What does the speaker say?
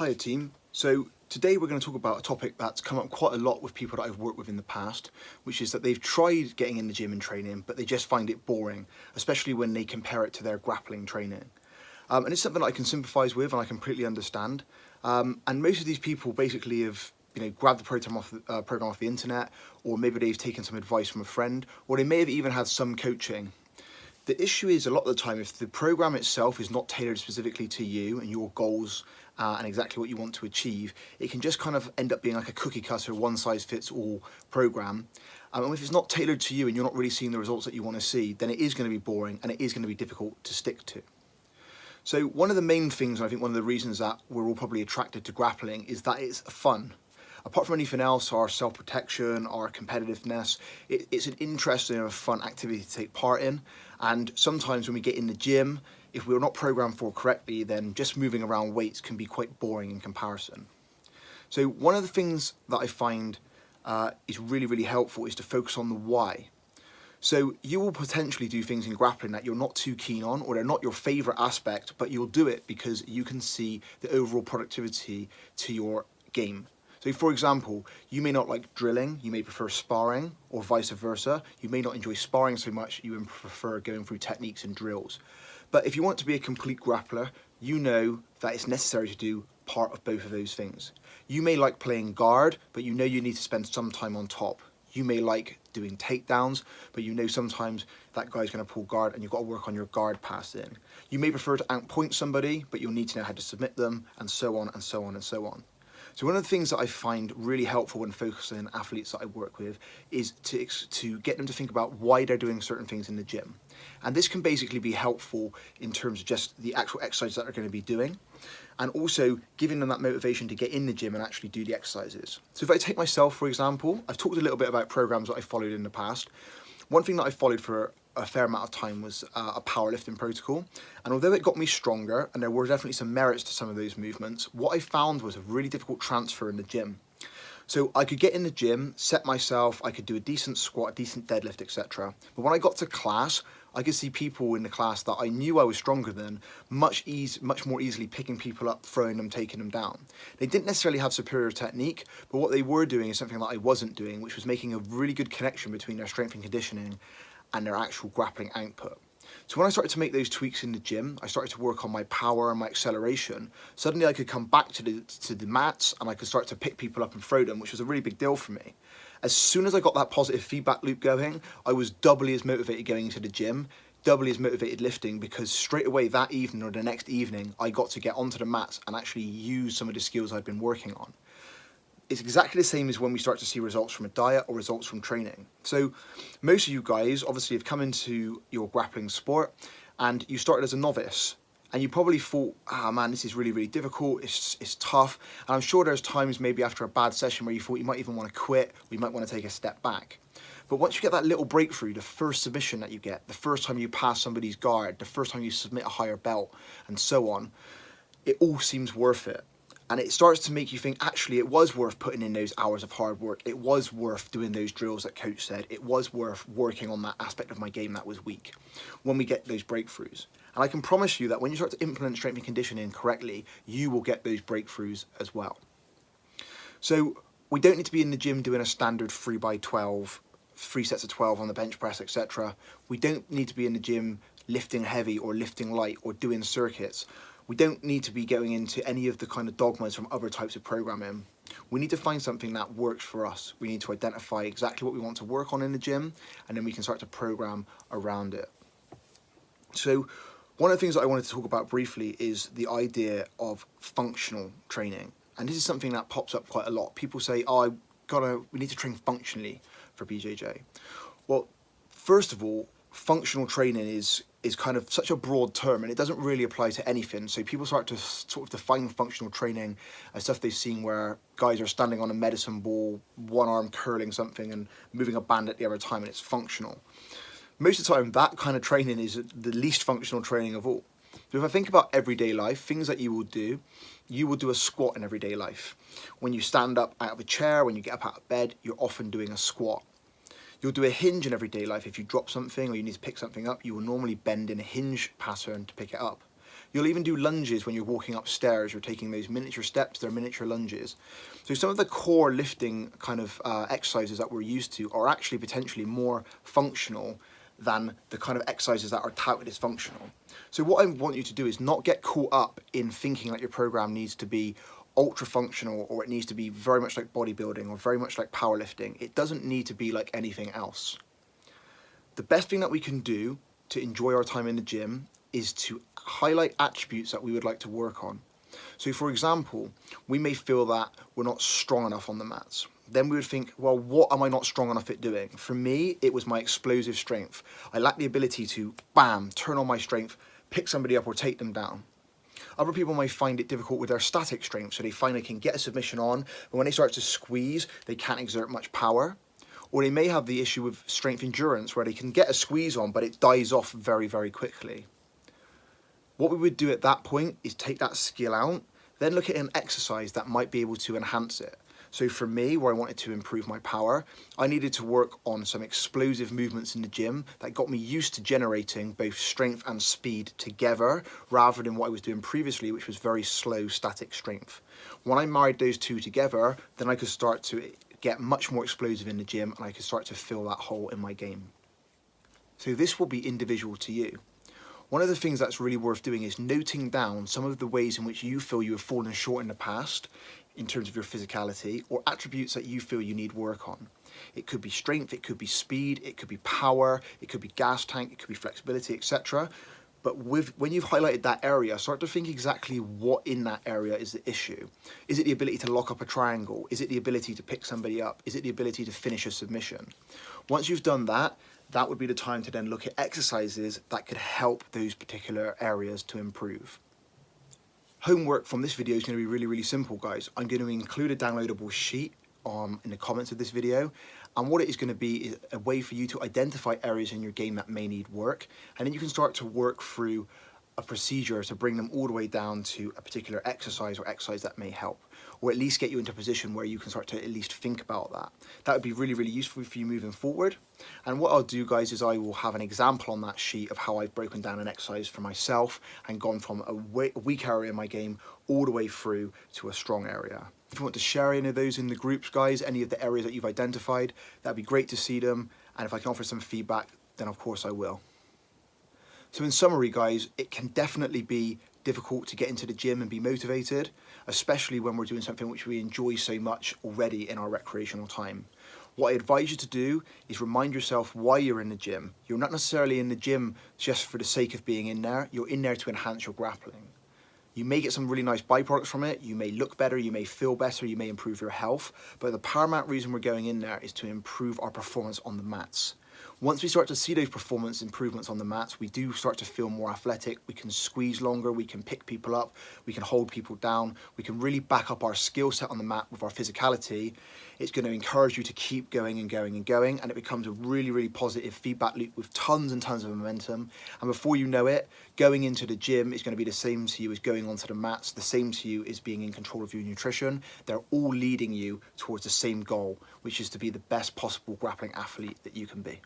Hi team. So today we're going to talk about a topic that's come up quite a lot with people that I've worked with in the past, which is that they've tried getting in the gym and training, but they just find it boring, especially when they compare it to their grappling training. And it's something that I can sympathise with and I completely understand. And most of these people basically have grabbed the program off the internet, or maybe they've taken some advice from a friend, or they may have even had some coaching. The issue is a lot of the time, if the program itself is not tailored specifically to you and your goals and exactly what you want to achieve, it can just kind of end up being like a cookie cutter, one size fits all program. And if it's not tailored to you and you're not really seeing the results that you want to see, then it is going to be boring and it is going to be difficult to stick to. So one of the main things, and I think one of the reasons that we're all probably attracted to grappling, is that it's fun. Apart from anything else, our self-protection, our competitiveness, it's an interesting and fun activity to take part in. And sometimes when we get in the gym, if we're not programmed for correctly, then just moving around weights can be quite boring in comparison. So one of the things that I find is really, really helpful is to focus on the why. So you will potentially do things in grappling that you're not too keen on, or they're not your favorite aspect, but you'll do it because you can see the overall productivity to your game. So for example, you may not like drilling, you may prefer sparring, or vice versa. You may not enjoy sparring so much, you prefer going through techniques and drills. But if you want to be a complete grappler, you know that it's necessary to do part of both of those things. You may like playing guard, but you know you need to spend some time on top. You may like doing takedowns, but you know sometimes that guy's going to pull guard and you've got to work on your guard passing. You may prefer to outpoint somebody, but you'll need to know how to submit them, and so on and so on and so on. So one of the things that I find really helpful when focusing on athletes that I work with is to get them to think about why they're doing certain things in the gym. And this can basically be helpful in terms of just the actual exercise that they're going to be doing, and also giving them that motivation to get in the gym and actually do the exercises. So if I take myself, for example, I've talked a little bit about programs that I followed in the past. One thing that I followed for a fair amount of time was a powerlifting protocol, and although it got me stronger and there were definitely some merits to some of those movements, what I found was a really difficult transfer in the gym. So I could get in the gym, set myself, I could do a decent squat, a decent deadlift, etc. But when I got to class, I could see people in the class that I knew I was stronger than much more easily picking people up, throwing them, taking them down. They didn't necessarily have superior technique, but what they were doing is something that I wasn't doing, which was making a really good connection between their strength and conditioning and their actual grappling output. So when I started to make those tweaks in the gym, I started to work on my power and my acceleration. Suddenly I could come back to the mats and I could start to pick people up and throw them, which was a really big deal for me. As soon as I got that positive feedback loop going, I was doubly as motivated going into the gym, doubly as motivated lifting, because straight away that evening or the next evening, I got to get onto the mats and actually use some of the skills I'd been working on. It's exactly the same as when we start to see results from a diet or results from training. So most of you guys obviously have come into your grappling sport and you started as a novice, and you probably thought, man, this is really, really difficult, it's tough. And I'm sure there's times maybe after a bad session where you thought you might even want to quit, or you might want to take a step back. But once you get that little breakthrough, the first submission that you get, the first time you pass somebody's guard, the first time you submit a higher belt, and so on, it all seems worth it. And it starts to make you think, actually, it was worth putting in those hours of hard work. It was worth doing those drills that coach said. It was worth working on that aspect of my game that was weak when we get those breakthroughs. And I can promise you that when you start to implement strength and conditioning correctly, you will get those breakthroughs as well. So we don't need to be in the gym doing a standard 3x12, 3 sets of 12 on the bench press, etc. We don't need to be in the gym lifting heavy or lifting light or doing circuits. We don't need to be going into any of the kind of dogmas from other types of programming. We need to find something that works for us. We need to identify exactly what we want to work on in the gym, and then we can start to program around it. So one of the things that I wanted to talk about briefly is the idea of functional training. And this is something that pops up quite a lot. People say, oh, we need to train functionally for BJJ. Well, first of all, functional training is kind of such a broad term, and it doesn't really apply to anything. So people start to sort of define functional training as stuff they've seen where guys are standing on a medicine ball, one arm curling something and moving a band at the other time, and it's functional. Most of the time, that kind of training is the least functional training of all. So if I think about everyday life, things that you will do a squat in everyday life. When you stand up out of a chair, when you get up out of bed, you're often doing a squat. You'll do a hinge in everyday life. If you drop something or you need to pick something up, you will normally bend in a hinge pattern to pick it up. You'll even do lunges when you're walking upstairs. You're taking those miniature steps, they're miniature lunges. So some of the core lifting kind of exercises that we're used to are actually potentially more functional than the kind of exercises that are touted as functional. So what I want you to do is not get caught up in thinking that your program needs to be ultra functional, or it needs to be very much like bodybuilding or very much like powerlifting. It doesn't need to be like anything else. The best thing that we can do to enjoy our time in the gym is to highlight attributes that we would like to work on. So for example, we may feel that we're not strong enough on the mats. Then we would think, well, what am I not strong enough at doing? For me, it was my explosive strength. I lack the ability to, bam, turn on my strength, pick somebody up or take them down. Other people may find it difficult with their static strength, so they find they can get a submission on, but when they start to squeeze, they can't exert much power. Or they may have the issue with strength endurance, where they can get a squeeze on, but it dies off very, very quickly. What we would do at that point is take that skill out, then look at an exercise that might be able to enhance it. So for me, where I wanted to improve my power, I needed to work on some explosive movements in the gym that got me used to generating both strength and speed together, rather than what I was doing previously, which was very slow static strength. When I married those two together, then I could start to get much more explosive in the gym, and I could start to fill that hole in my game. So this will be individual to you. One of the things that's really worth doing is noting down some of the ways in which you feel you have fallen short in the past in terms of your physicality, or attributes that you feel you need work on. It could be strength, it could be speed, it could be power, it could be gas tank, it could be flexibility, etc. But when you've highlighted that area, start to think exactly what in that area is the issue. Is it the ability to lock up a triangle? Is it the ability to pick somebody up? Is it the ability to finish a submission? Once you've done that, that would be the time to then look at exercises that could help those particular areas to improve. Homework from this video is going to be really, really simple, guys. I'm going to include a downloadable sheet in the comments of this video, and what it is going to be is a way for you to identify areas in your game that may need work, and then you can start to work through a procedure to bring them all the way down to a particular exercise or exercise that may help, or at least get you into a position where you can start to at least think about that. That would be really, really useful for you moving forward. And what I'll do, guys, is I will have an example on that sheet of how I've broken down an exercise for myself and gone from a weak area in my game all the way through to a strong area. If you want to share any of those in the groups, guys, any of the areas that you've identified, that'd be great to see them. And if I can offer some feedback, then of course I will. So in summary, guys, it can definitely be difficult to get into the gym and be motivated, especially when we're doing something which we enjoy so much already in our recreational time. What I advise you to do is remind yourself why you're in the gym. You're not necessarily in the gym just for the sake of being in there. You're in there to enhance your grappling. You may get some really nice byproducts from it. You may look better, you may feel better, you may improve your health, but the paramount reason we're going in there is to improve our performance on the mats. Once we start to see those performance improvements on the mats, we do start to feel more athletic. We can squeeze longer, we can pick people up, we can hold people down, we can really back up our skill set on the mat with our physicality. It's going to encourage you to keep going and going and going, and it becomes a really, really positive feedback loop with tons and tons of momentum. And before you know it, going into the gym is going to be the same to you as going onto the mats, the same to you as being in control of your nutrition. They're all leading you towards the same goal, which is to be the best possible grappling athlete that you can be.